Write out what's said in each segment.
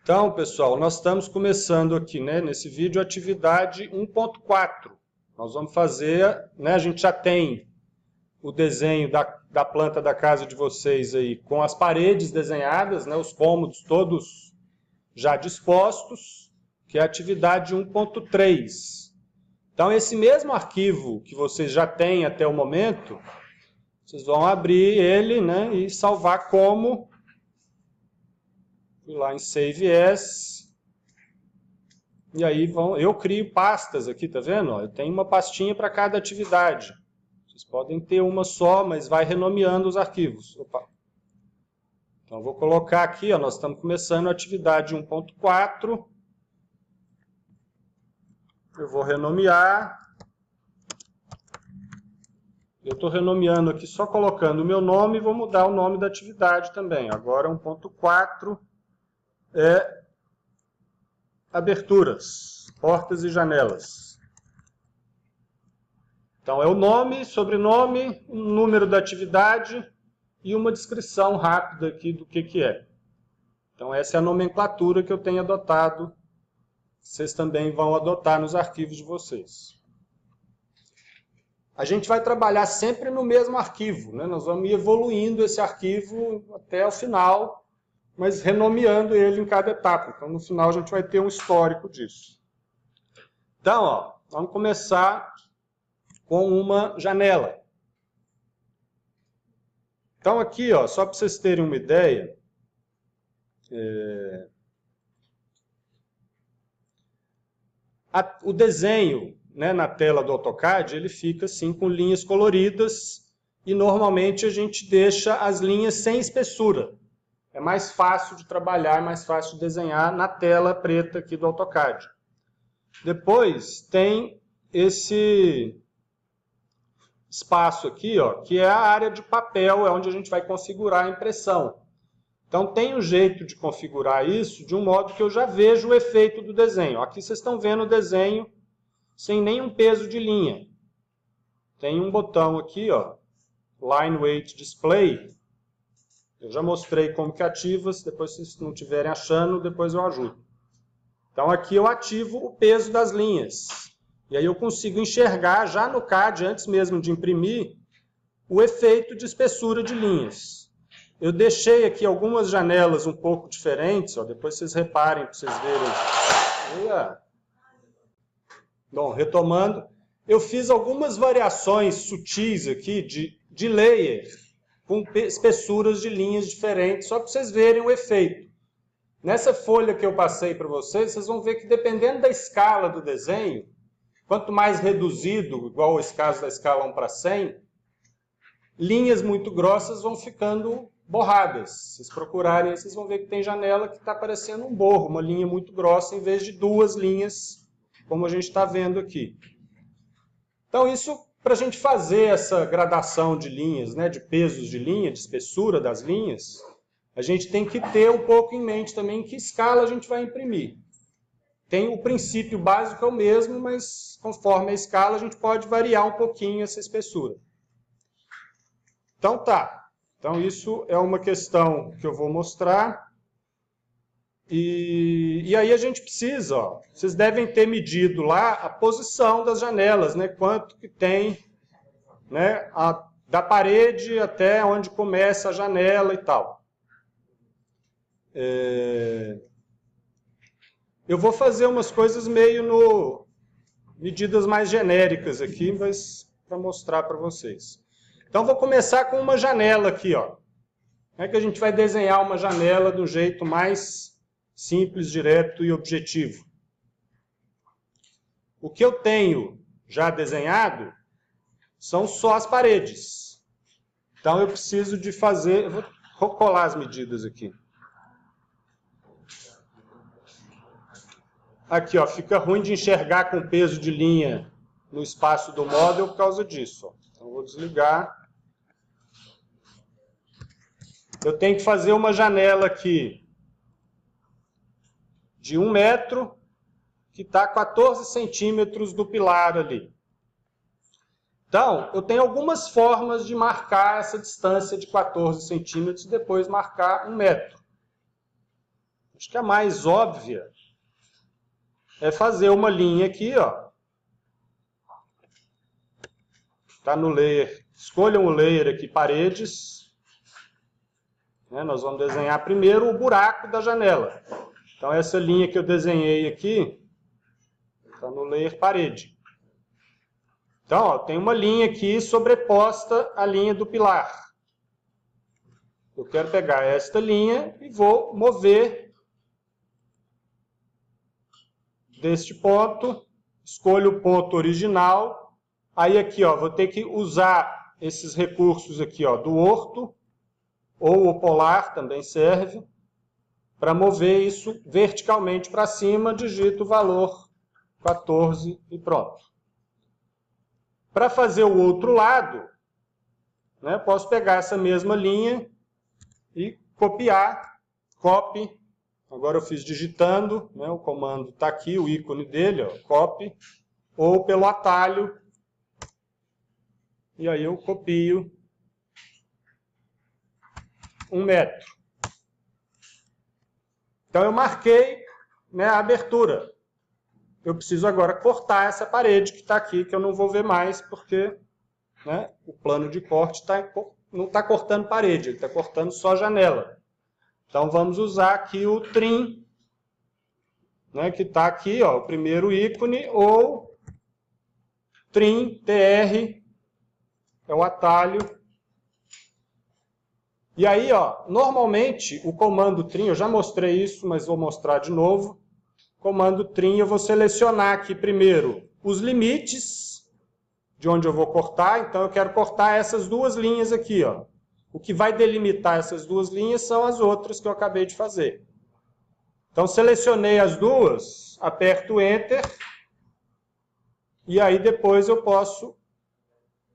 Então, pessoal, nós estamos começando aqui, né, nesse vídeo, a atividade 1.4. Nós vamos fazer, né, a gente já tem o desenho da planta da casa de vocês aí com as paredes desenhadas, né, os cômodos todos já dispostos, que é a atividade 1.3. Então, esse mesmo arquivo que vocês já têm até o momento, vocês vão abrir ele, né, e salvar como... Fui lá em Save As. E aí eu crio pastas aqui, tá vendo? Eu tenho uma pastinha para cada atividade. Vocês podem ter uma só, mas vai renomeando os arquivos. Opa. Então, vou colocar aqui, ó, nós estamos começando a atividade 1.4. Eu vou renomear. Eu estou renomeando aqui só colocando o meu nome e vou mudar o nome da atividade também. Agora 1.4 é aberturas, portas e janelas. Então, é o nome, sobrenome, o número da atividade e uma descrição rápida aqui do que é. Então, essa é a nomenclatura que eu tenho adotado. Vocês também vão adotar nos arquivos de vocês. A gente vai trabalhar sempre no mesmo arquivo, né? Nós vamos ir evoluindo esse arquivo até o final, mas renomeando ele em cada etapa. Então, no final, a gente vai ter um histórico disso. Então, ó, vamos começar com uma janela. Então, aqui, ó, só para vocês terem uma ideia, o desenho, né, na tela do AutoCAD, ele fica assim com linhas coloridas e normalmente a gente deixa as linhas sem espessura. É mais fácil de trabalhar, mais fácil de desenhar na tela preta aqui do AutoCAD. Depois tem esse espaço aqui, ó, que é a área de papel, é onde a gente vai configurar a impressão. Então tem um jeito de configurar isso de um modo que eu já vejo o efeito do desenho. Aqui vocês estão vendo o desenho sem nenhum peso de linha. Tem um botão aqui, ó, Line Weight Display. Eu já mostrei como que ativa, se depois vocês não estiverem achando, depois eu ajudo. Então aqui eu ativo o peso das linhas. E aí eu consigo enxergar já no CAD, antes mesmo de imprimir, o efeito de espessura de linhas. Eu deixei aqui algumas janelas um pouco diferentes, ó, depois vocês reparem para vocês verem. Bom, retomando, eu fiz algumas variações sutis aqui de layer, com espessuras de linhas diferentes, só para vocês verem o efeito. Nessa folha que eu passei para vocês, vocês vão ver que dependendo da escala do desenho, quanto mais reduzido, igual esse caso da escala 1:100, linhas muito grossas vão ficando borradas. Se vocês procurarem, vocês vão ver que tem janela que está parecendo um borro, uma linha muito grossa, em vez de duas linhas, como a gente está vendo aqui. Então, isso... Para a gente fazer essa gradação de linhas, né, de pesos de linha, de espessura das linhas, a gente tem que ter um pouco em mente também em que escala a gente vai imprimir. Tem o princípio básico é o mesmo, mas conforme a escala a gente pode variar um pouquinho essa espessura. Então tá. Então isso é uma questão que eu vou mostrar. E aí a gente precisa, ó, vocês devem ter medido lá a posição das janelas, né? Quanto que tem, né, da parede até onde começa a janela e tal. Eu vou fazer umas coisas meio medidas mais genéricas aqui, mas para mostrar para vocês. Então vou começar com uma janela aqui, ó. Como é que a gente vai desenhar uma janela do jeito mais simples, direto e objetivo? O que eu tenho já desenhado são só as paredes. Então eu preciso de fazer... Eu vou colar as medidas aqui. Aqui, ó, fica ruim de enxergar com peso de linha no espaço do model por causa disso. Ó. Então eu vou desligar. Eu tenho que fazer uma janela aqui de 1 metro, que está a 14 centímetros do pilar ali. Então, eu tenho algumas formas de marcar essa distância de 14 centímetros e depois marcar 1 metro. Acho que a mais óbvia é fazer uma linha aqui, ó. Está no layer, escolham o layer aqui, paredes. Nós vamos desenhar primeiro o buraco da janela. Então, essa linha que eu desenhei aqui, está no layer parede. Então, ó, tem uma linha aqui sobreposta à linha do pilar. Eu quero pegar esta linha e vou mover deste ponto. Escolho o ponto original. Aí aqui, ó, vou ter que usar esses recursos aqui, ó, do orto, ou o polar também serve, para mover isso verticalmente para cima, digito o valor 14 e pronto. Para fazer o outro lado, né, posso pegar essa mesma linha e copiar, copy. Agora eu fiz digitando, né, o comando está aqui, o ícone dele, ó, copy, ou pelo atalho, e aí eu copio 1 metro. Então eu marquei, né, a abertura. Eu preciso agora cortar essa parede que está aqui, que eu não vou ver mais, porque, né, o plano de corte não está cortando parede, ele está cortando só janela. Então vamos usar aqui o trim, né, que está aqui, ó, o primeiro ícone, ou trim, TR, é o atalho. E aí, ó, normalmente o comando trim, eu já mostrei isso, mas vou mostrar de novo. Comando trim, eu vou selecionar aqui primeiro os limites de onde eu vou cortar. Então eu quero cortar essas duas linhas aqui, ó. O que vai delimitar essas duas linhas são as outras que eu acabei de fazer. Então selecionei as duas, aperto Enter. E aí depois eu posso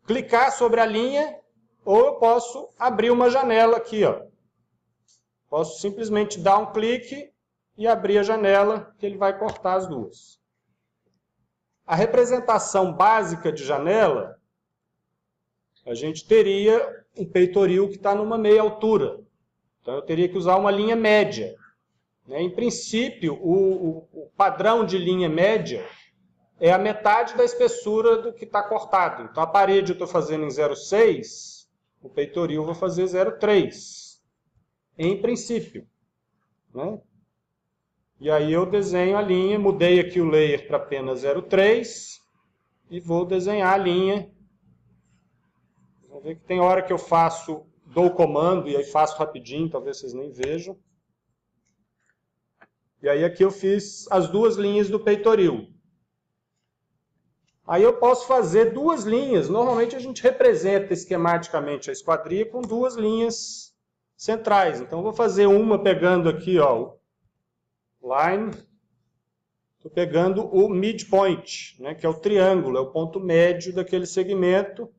clicar sobre a linha, ou eu posso abrir uma janela aqui, ó. Posso simplesmente dar um clique e abrir a janela, que ele vai cortar as duas. A representação básica de janela, a gente teria um peitoril que está numa meia altura. Então eu teria que usar uma linha média. Em princípio, o padrão de linha média é a metade da espessura do que está cortado. Então a parede eu estou fazendo em 0,6, o peitoril eu vou fazer 0,3, em princípio, né? E aí eu desenho a linha, mudei aqui o layer para apenas 0,3 e vou desenhar a linha. Vamos ver que tem hora que eu dou o comando e aí faço rapidinho, talvez vocês nem vejam. E aí aqui eu fiz as duas linhas do peitoril. Aí eu posso fazer duas linhas. Normalmente a gente representa esquematicamente a esquadria com duas linhas centrais. Então eu vou fazer uma pegando aqui, ó, line. Estou pegando o midpoint, né, que é o triângulo, é o ponto médio daquele segmento.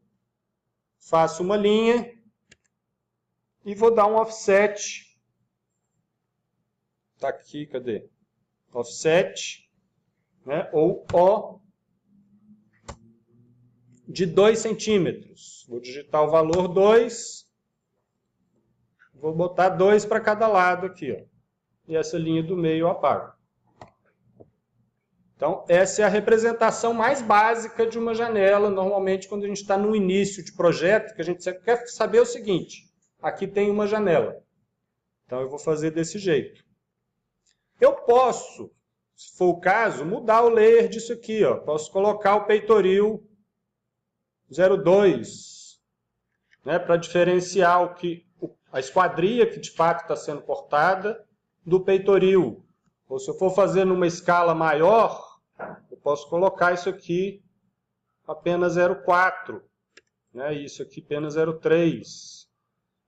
Faço uma linha e vou dar um offset. Está aqui, cadê? Offset, né, ou O, de 2 centímetros. Vou digitar o valor 2. Vou botar 2 para cada lado aqui, ó. E essa linha do meio eu apago. Então, essa é a representação mais básica de uma janela. Normalmente, quando a gente está no início de projeto, que a gente quer saber o seguinte: aqui tem uma janela. Então, eu vou fazer desse jeito. Eu posso, se for o caso, mudar o layer disso aqui, ó. Posso colocar o peitoril 0,2, né, para diferenciar a esquadria que de fato está sendo cortada do peitoril. Ou se eu for fazer numa escala maior, eu posso colocar isso aqui apenas 0,4, né, isso aqui apenas 0,3.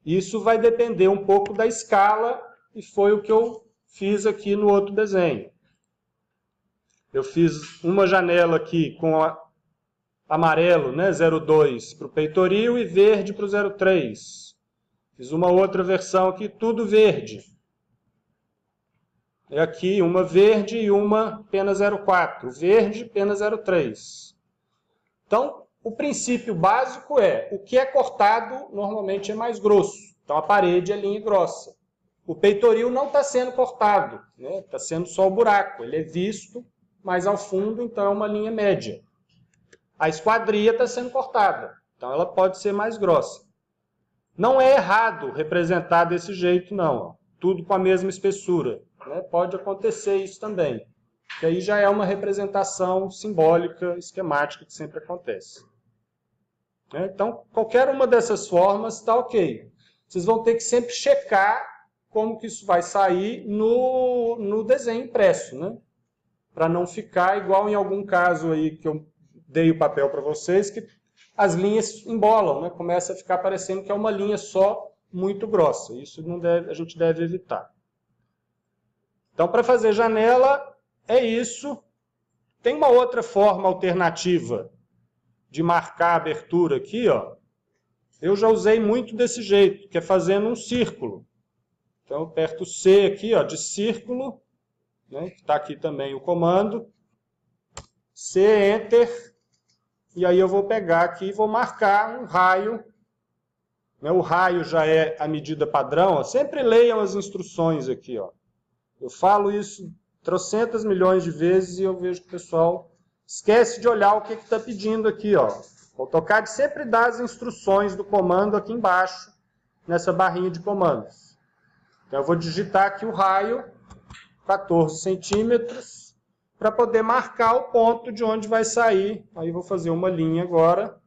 Isso vai depender um pouco da escala e foi o que eu fiz aqui no outro desenho. Eu fiz uma janela aqui com amarelo, né, 0,2 para o peitoril e verde para o 0,3. Fiz uma outra versão aqui, tudo verde. E aqui uma verde e uma apenas 0,4. Verde, apenas 0,3. Então, o princípio básico é, o que é cortado normalmente é mais grosso. Então, a parede é linha grossa. O peitoril não está sendo cortado, né? Está sendo só o buraco. Ele é visto mais ao fundo, então é uma linha média. A esquadria está sendo cortada, então ela pode ser mais grossa. Não é errado representar desse jeito, não. Ó. Tudo com a mesma espessura. Né? Pode acontecer isso também. Que aí já é uma representação simbólica, esquemática, que sempre acontece. Então, qualquer uma dessas formas está ok. Vocês vão ter que sempre checar como que isso vai sair no desenho impresso, né? Para não ficar igual em algum caso aí que eu dei o papel para vocês, que as linhas embolam, né? Começa a ficar parecendo que é uma linha só muito grossa. Isso não deve, a gente deve evitar. Então, para fazer janela, é isso. Tem uma outra forma alternativa de marcar a abertura aqui, ó. Eu já usei muito desse jeito, que é fazendo um círculo. Então, eu aperto C aqui, ó, de círculo, né, que está aqui também o comando. C, Enter. E aí eu vou pegar aqui e vou marcar um raio. Né, o raio já é a medida padrão. Ó. Sempre leiam as instruções aqui, ó. Eu falo isso trocentas milhões de vezes e eu vejo que o pessoal esquece de olhar o que está pedindo aqui, ó. O AutoCAD sempre dá as instruções do comando aqui embaixo, nessa barrinha de comandos. Então, eu vou digitar aqui o raio, 14 centímetros, para poder marcar o ponto de onde vai sair. Aí, vou fazer uma linha agora,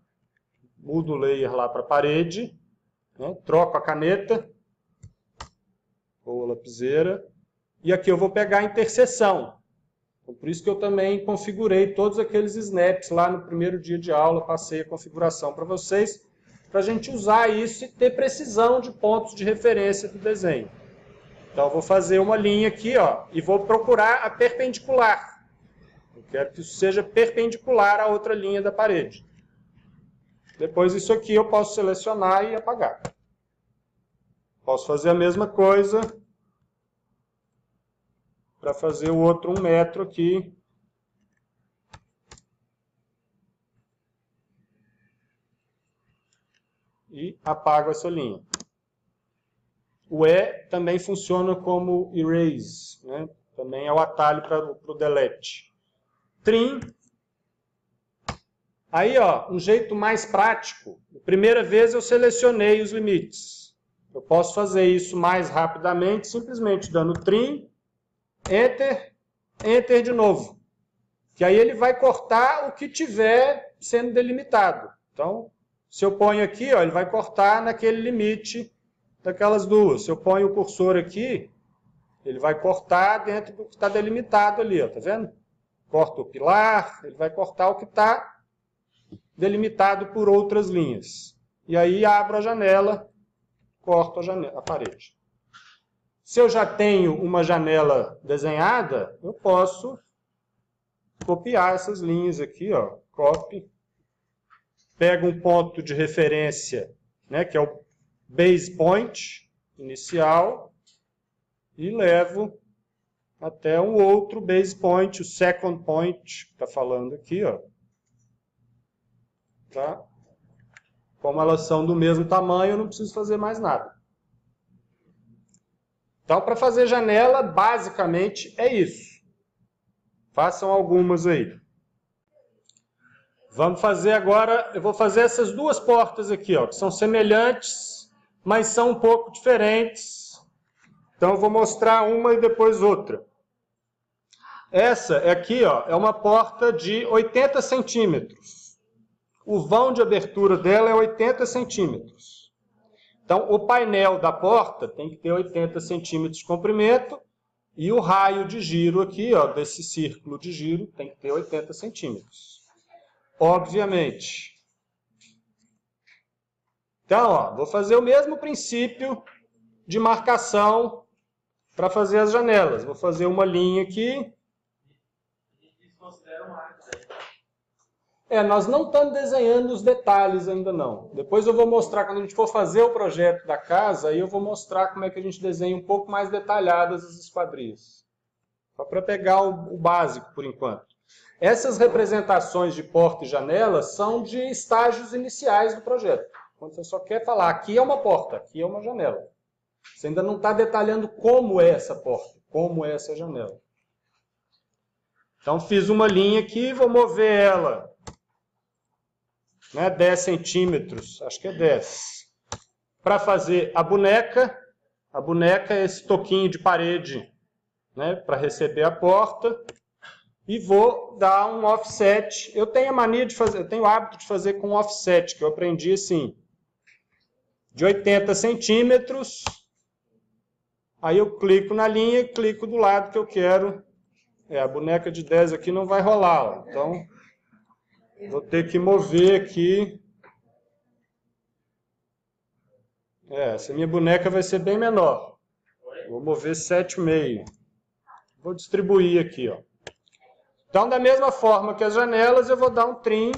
mudo o layer lá para a parede, né? Troco a caneta, ou a lapiseira, e aqui eu vou pegar a interseção. Então, por isso que eu também configurei todos aqueles snaps lá no primeiro dia de aula, passei a configuração para vocês, para a gente usar isso e ter precisão de pontos de referência do desenho. Então, eu vou fazer uma linha aqui, ó, e vou procurar a perpendicular. Eu quero que isso seja perpendicular à outra linha da parede. Depois, isso aqui eu posso selecionar e apagar. Posso fazer a mesma coisa para fazer o outro 1 metro aqui. E apago essa linha. O E também funciona como erase, né? Também é o atalho para o delete. Trim. Aí, ó, um jeito mais prático. A primeira vez eu selecionei os limites. Eu posso fazer isso mais rapidamente, simplesmente dando trim, Enter, Enter de novo. Que aí ele vai cortar o que tiver sendo delimitado. Então, se eu ponho aqui, ó, ele vai cortar naquele limite daquelas duas. Se eu ponho o cursor aqui, ele vai cortar dentro do que está delimitado ali, ó, tá vendo? Corta o pilar, ele vai cortar o que está delimitado por outras linhas. E aí abro a janela, corto a parede. Se eu já tenho uma janela desenhada, eu posso copiar essas linhas aqui, ó, copy. Pego um ponto de referência, né, que é o base point inicial, e levo até um outro base point, o second point, que está falando aqui, ó. Tá? Como elas são do mesmo tamanho, eu não preciso fazer mais nada. Então, para fazer janela, basicamente é isso. Façam algumas aí. Vamos fazer agora, eu vou fazer essas duas portas aqui, ó, que são semelhantes, mas são um pouco diferentes. Então, eu vou mostrar uma e depois outra. Essa aqui, ó, é uma porta de 80 centímetros. O vão de abertura dela é 80 centímetros. Então, o painel da porta tem que ter 80 centímetros de comprimento e o raio de giro aqui, ó, desse círculo de giro, tem que ter 80 centímetros. Obviamente. Então, ó, vou fazer o mesmo princípio de marcação para fazer as janelas. Vou fazer uma linha aqui. Nós não estamos desenhando os detalhes ainda não. Depois eu vou mostrar, quando a gente for fazer o projeto da casa, aí eu vou mostrar como é que a gente desenha um pouco mais detalhadas as esquadrias. Só para pegar o básico por enquanto. Essas representações de porta e janela são de estágios iniciais do projeto. Quando você só quer falar, aqui é uma porta, aqui é uma janela. Você ainda não está detalhando como é essa porta, como é essa janela. Então, fiz uma linha aqui, vou mover ela, né, 10 centímetros, acho que é 10. Para fazer a boneca é esse toquinho de parede, né, para receber a porta. E vou dar um offset. Eu tenho o hábito de fazer com offset, que eu aprendi assim, de 80 centímetros. Aí eu clico na linha e clico do lado que eu quero. A boneca de 10 aqui não vai rolar, ó. Então vou ter que mover aqui. Essa minha boneca vai ser bem menor. Vou mover 7,5. Vou distribuir aqui, ó. Então, da mesma forma que as janelas, eu vou dar um trim,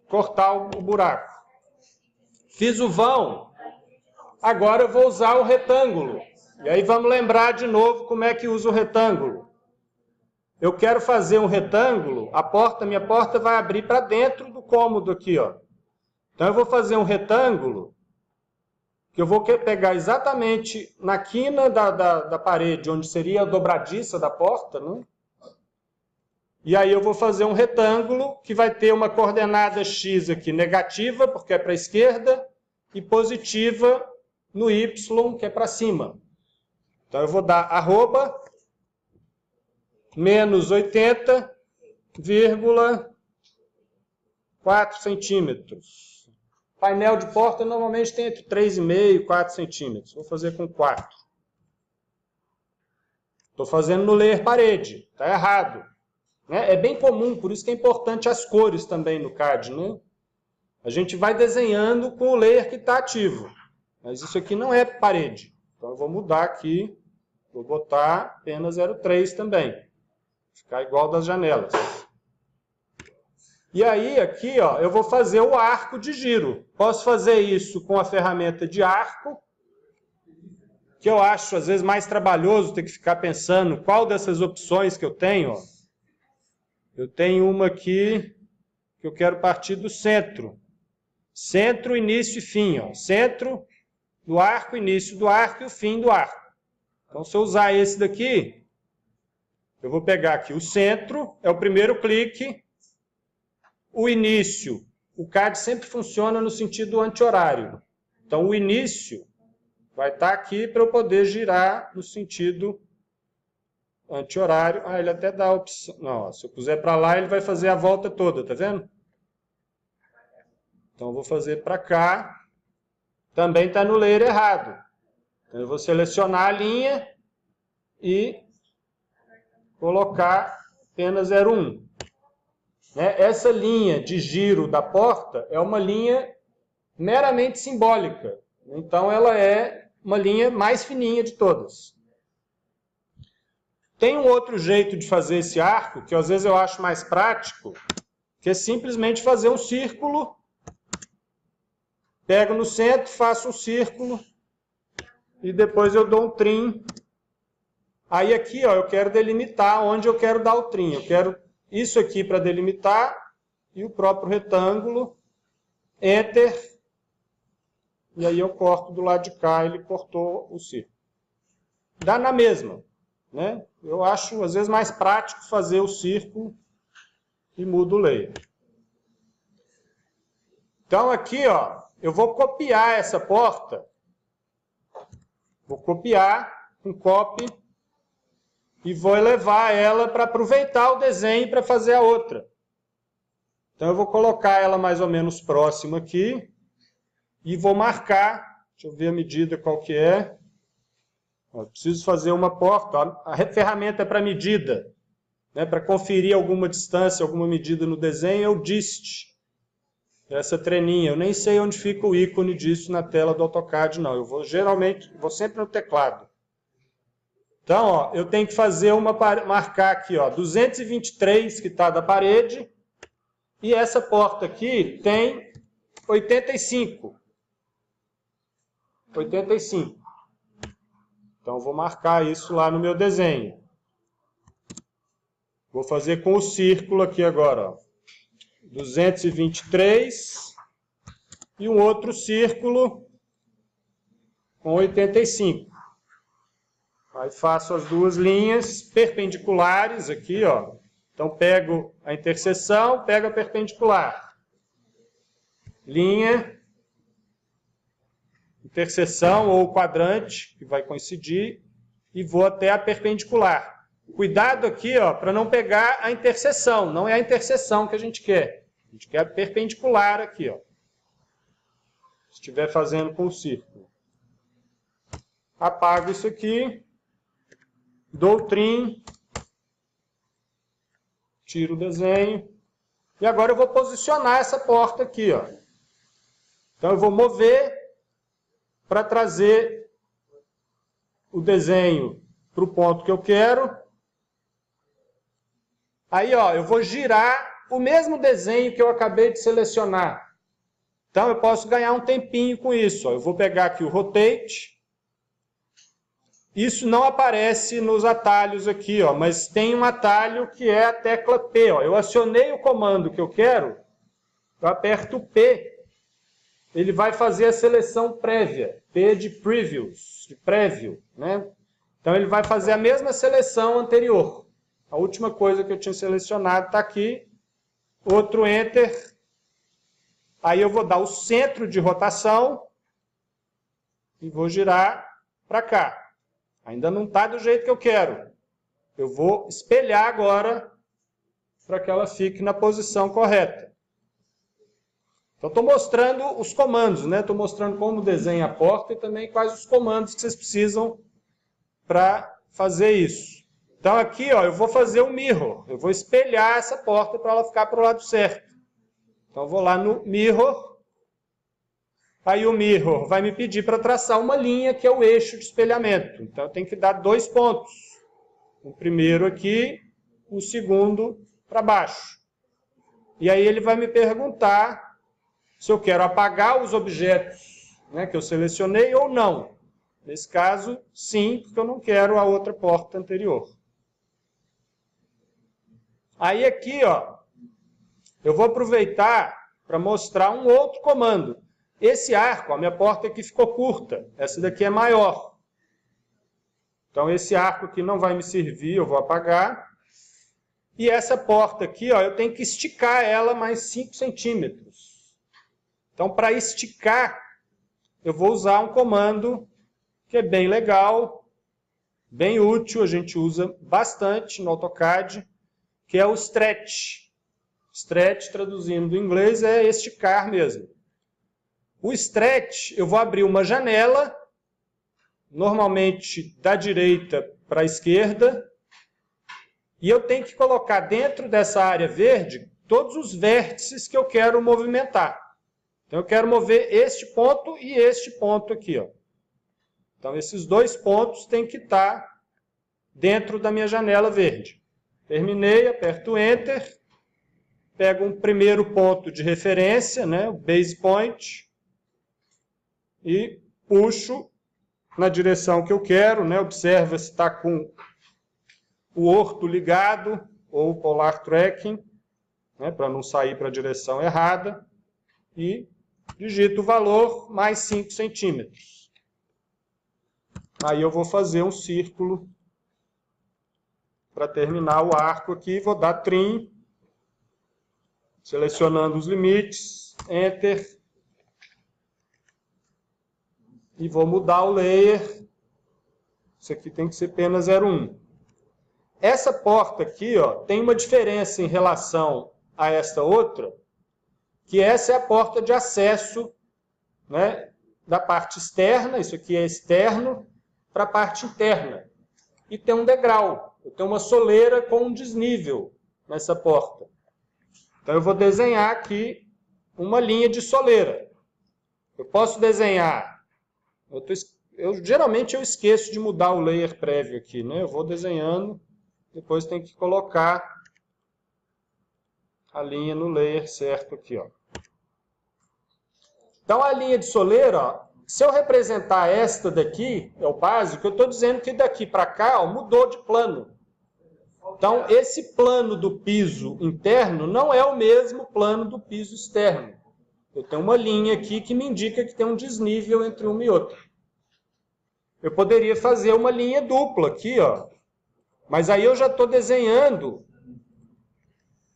cortar o buraco. Fiz o vão, agora eu vou usar o retângulo. E aí vamos lembrar de novo como é que usa o retângulo. Eu quero fazer um retângulo, minha porta vai abrir para dentro do cômodo aqui, ó. Então eu vou fazer um retângulo, que eu vou pegar exatamente na quina da parede, onde seria a dobradiça da porta, né? E aí eu vou fazer um retângulo que vai ter uma coordenada x aqui negativa, porque é para a esquerda, e positiva no y, que é para cima. Então eu vou dar arroba menos 80,4 centímetros. Painel de porta normalmente tem entre 3,5 e 4 centímetros. Vou fazer com 4. Estou fazendo no layer parede. Está errado. É bem comum, por isso que é importante as cores também no CAD, né? A gente vai desenhando com o layer que está ativo. Mas isso aqui não é parede. Então eu vou mudar aqui. Vou botar apenas 0,3 também. Ficar igual das janelas. E aí, aqui, ó, eu vou fazer o arco de giro. Posso fazer isso com a ferramenta de arco, que eu acho, às vezes, mais trabalhoso ter que ficar pensando qual dessas opções que eu tenho. Ó. Eu tenho uma aqui que eu quero partir do centro. Centro, início e fim. Ó. Centro do arco, início do arco e o fim do arco. Então, se eu usar esse daqui, eu vou pegar aqui o centro, é o primeiro clique. O início, o CAD sempre funciona no sentido anti-horário. Então, o início vai estar aqui para eu poder girar no sentido anti-horário. Ele até dá a opção. Não, se eu puser para lá, ele vai fazer a volta toda, tá vendo? Então, eu vou fazer para cá. Também está no layer errado. Então, eu vou selecionar a linha e colocar apenas 0,1. Essa linha de giro da porta é uma linha meramente simbólica. Então, ela é uma linha mais fininha de todas. Tem um outro jeito de fazer esse arco, que às vezes eu acho mais prático, que é simplesmente fazer um círculo. Pego no centro, faço um círculo e depois eu dou um trim. Aí aqui, ó, eu quero delimitar onde eu quero dar o trim. Eu quero isso aqui para delimitar e o próprio retângulo, Enter, e aí eu corto do lado de cá, ele cortou o círculo. Dá na mesma, né? Eu acho, às vezes, mais prático fazer o círculo e mudo o layer. Então, aqui, ó, eu vou copiar essa porta, vou copiar com copy, e vou elevar ela para aproveitar o desenho para fazer a outra. Então eu vou colocar ela mais ou menos próxima aqui e vou marcar, deixa eu ver a medida qual que é. Eu preciso fazer uma porta, a ferramenta é para medida, né, para conferir alguma distância, alguma medida no desenho, é o dist. Essa treninha, eu nem sei onde fica o ícone disso na tela do AutoCAD, não. Eu vou sempre no teclado. Então, ó, eu tenho que fazer marcar aqui, ó, 223 que está da parede, e essa porta aqui tem 85. 85. Então, eu vou marcar isso lá no meu desenho. Vou fazer com o círculo aqui agora, ó. 223 e um outro círculo com 85. Aí faço as duas linhas perpendiculares aqui, ó. Então pego a interseção, pego a perpendicular. Linha, interseção ou quadrante, que vai coincidir, e vou até a perpendicular. Cuidado aqui, ó, para não pegar a interseção. Não é a interseção que a gente quer. A gente quer a perpendicular aqui, ó. Se estiver fazendo com o círculo. Apago isso aqui. Dou trim. Tiro o desenho. E agora eu vou posicionar essa porta aqui, ó. Então eu vou mover para trazer o desenho para o ponto que eu quero. Aí, ó, eu vou girar o mesmo desenho que eu acabei de selecionar. Então, eu posso ganhar um tempinho com isso. Ó. Eu vou pegar aqui o Rotate. Isso não aparece nos atalhos aqui, ó, mas tem um atalho que é a tecla P. Ó. Eu acionei o comando que eu quero, eu aperto o P. Ele vai fazer a seleção prévia. P de Previews, de Prévio, né? Então, ele vai fazer a mesma seleção anterior. A última coisa que eu tinha selecionado está aqui. Outro Enter. Aí eu vou dar o centro de rotação e vou girar para cá. Ainda não está do jeito que eu quero. Eu vou espelhar agora para que ela fique na posição correta. Então, estou mostrando os comandos, né? Estou mostrando como desenha a porta e também quais os comandos que vocês precisam para fazer isso. Então, aqui, ó, eu vou fazer um mirror. Eu vou espelhar essa porta para ela ficar para o lado certo. Então, eu vou lá no mirror. Aí, o mirror vai me pedir para traçar uma linha, que é o eixo de espelhamento. Então, eu tenho que dar 2 pontos. O primeiro aqui, o segundo para baixo. E aí, ele vai me perguntar se eu quero apagar os objetos, né, que eu selecionei ou não. Nesse caso, sim, porque eu não quero a outra porta anterior. Aí aqui, ó, eu vou aproveitar para mostrar um outro comando. Esse arco, a minha porta aqui ficou curta, essa daqui é maior. Então esse arco aqui não vai me servir, eu vou apagar. E essa porta aqui, ó, eu tenho que esticar ela mais 5 centímetros. Então para esticar, eu vou usar um comando que é bem legal, bem útil, a gente usa bastante no AutoCAD, que é o stretch. Stretch, traduzindo do inglês, é esticar mesmo. O stretch, eu vou abrir uma janela, normalmente da direita para a esquerda, e eu tenho que colocar dentro dessa área verde todos os vértices que eu quero movimentar. Então eu quero mover este ponto e este ponto aqui, ó. Então esses 2 pontos têm que estar dentro da minha janela verde. Terminei, aperto Enter, pego um primeiro ponto de referência, né, o Base Point, e puxo na direção que eu quero, né, observa se está com o orto ligado ou o Polar Tracking, né, para não sair para a direção errada, e digito o valor mais 5 centímetros. Aí eu vou fazer um círculo para terminar o arco aqui, vou dar trim, selecionando os limites, Enter, e vou mudar o layer, isso aqui tem que ser pena 01. Essa porta aqui, ó, tem uma diferença em relação a esta outra, que essa é a porta de acesso, né, da parte externa, isso aqui é externo, para a parte interna. E tem um degrau. Eu tenho uma soleira com um desnível nessa porta. Então eu vou desenhar aqui uma linha de soleira. Eu posso desenhar... geralmente eu esqueço de mudar o layer prévio aqui, né? Eu vou desenhando, depois tem que colocar a linha no layer certo aqui, ó. Então a linha de soleira, ó, se eu representar esta daqui, é o básico, eu estou dizendo que daqui para cá, ó, mudou de plano. Então, esse plano do piso interno não é o mesmo plano do piso externo. Eu tenho uma linha aqui que me indica que tem um desnível entre uma e outra. eu poderia fazer uma linha dupla aqui, ó. Mas aí eu já estou desenhando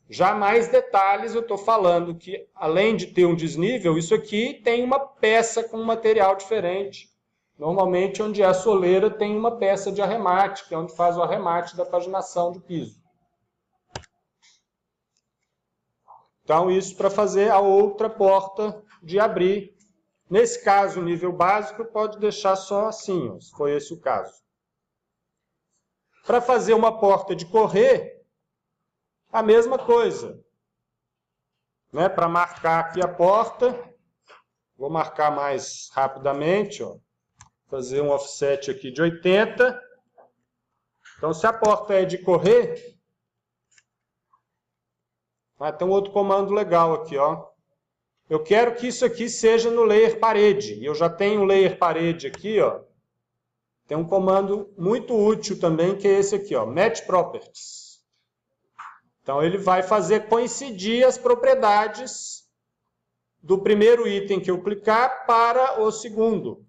já mais detalhes. Eu estou falando que, além de ter um desnível, isso aqui tem uma peça com um material diferente. Normalmente, onde é a soleira, tem uma peça de arremate, que é onde faz o arremate da paginação do piso. Então, isso para fazer a outra porta de abrir. Nesse caso, o nível básico pode deixar só assim, ó, se for esse o caso. Para fazer uma porta de correr, a mesma coisa. Né? Para marcar aqui a porta, vou marcar mais rapidamente, ó. Fazer um offset aqui de 80. Então, se a porta é de correr, tem um outro comando legal aqui, ó. Eu quero que isso aqui seja no layer parede. E eu já tenho o layer parede aqui, ó. Tem um comando muito útil também, que é esse aqui, ó, Match Properties. Então, ele vai fazer coincidir as propriedades do primeiro item que eu clicar para o segundo.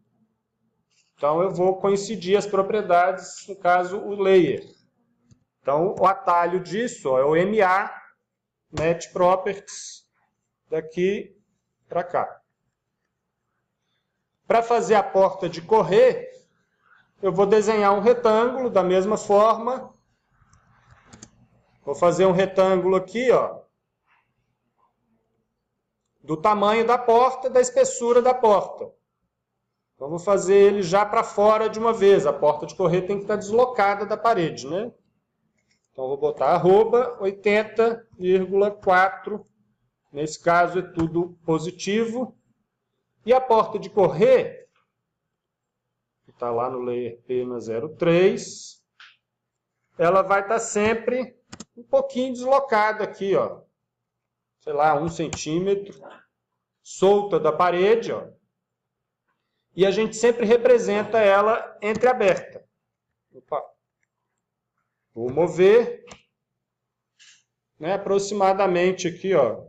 Então, eu vou coincidir as propriedades, no caso, o layer. Então, o atalho disso, ó, é o MA, Match Properties, daqui para cá. Para fazer a porta de correr, eu vou desenhar um retângulo da mesma forma. Vou fazer um retângulo aqui, ó, do tamanho da porta, da espessura da porta. Então, vou fazer ele já para fora de uma vez. A porta de correr tem que estar deslocada da parede, né? Então, vou botar @80,4. Nesse caso, é tudo positivo. E a porta de correr, que está lá no layer P na 03, ela vai estar sempre um pouquinho deslocada aqui, ó. Sei lá, 1 centímetro, solta da parede, ó. E a gente sempre representa ela entreaberta. Opa. Vou mover, né, aproximadamente aqui, ó,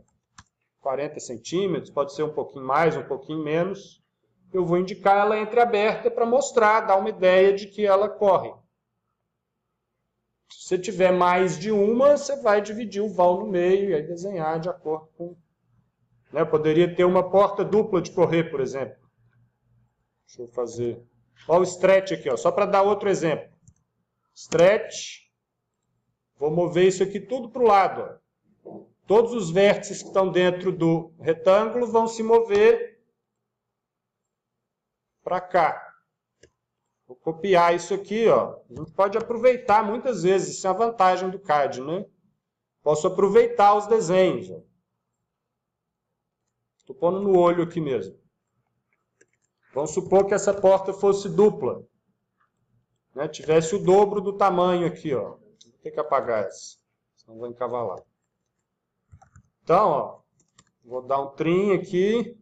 40 centímetros, pode ser um pouquinho mais, um pouquinho menos. Eu vou indicar ela entreaberta para mostrar, dar uma ideia de que ela corre. Se você tiver mais de uma, você vai dividir o val no meio e aí desenhar de acordo com... Né, eu poderia ter uma porta dupla de correr, por exemplo. Deixa eu fazer... Olha o stretch aqui, ó, só para dar outro exemplo. Stretch. Vou mover isso aqui tudo para o lado, ó. Todos os vértices que estão dentro do retângulo vão se mover para cá. Vou copiar isso aqui, ó. A gente pode aproveitar muitas vezes, isso é a vantagem do CAD, né? Posso aproveitar os desenhos, ó. Estou pondo no olho aqui mesmo. Vamos supor que essa porta fosse dupla, né? Tivesse o dobro do tamanho aqui, ó. Vou ter que apagar essa, senão vou encavalar. Então, ó, vou dar um trim aqui.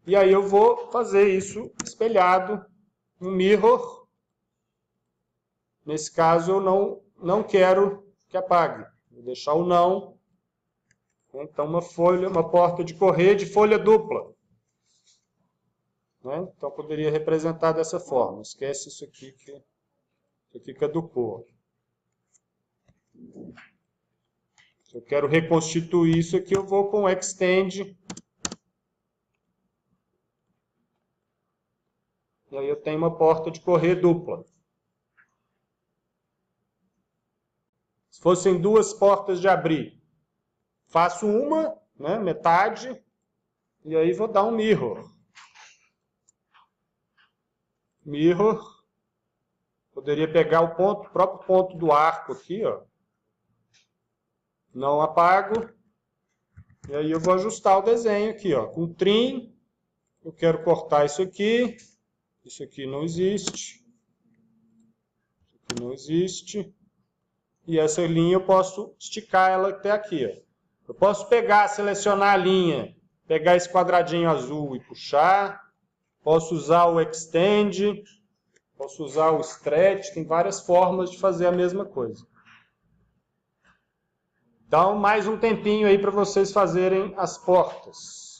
E aí eu vou fazer isso espelhado no mirror. Nesse caso eu não quero que apague. Vou deixar o não. Então uma porta de correr de folha dupla. Né? Então poderia representar dessa forma. Esquece isso aqui que caducou. Se eu quero reconstituir isso aqui, eu vou com Extend. E aí eu tenho uma porta de correr dupla. Se fossem duas portas de abrir, faço uma, né, metade, e aí vou dar um mirror. Mirror. Poderia pegar o próprio ponto do arco aqui, ó. Não apago. E aí eu vou ajustar o desenho aqui, ó. Com trim, eu quero cortar isso aqui. Isso aqui não existe. Isso aqui não existe. E essa linha eu posso esticar ela até aqui, ó. Eu posso pegar, selecionar a linha, pegar esse quadradinho azul e puxar. Posso usar o Extend. Posso usar o Stretch. Tem várias formas de fazer a mesma coisa. Então, mais um tempinho aí para vocês fazerem as portas.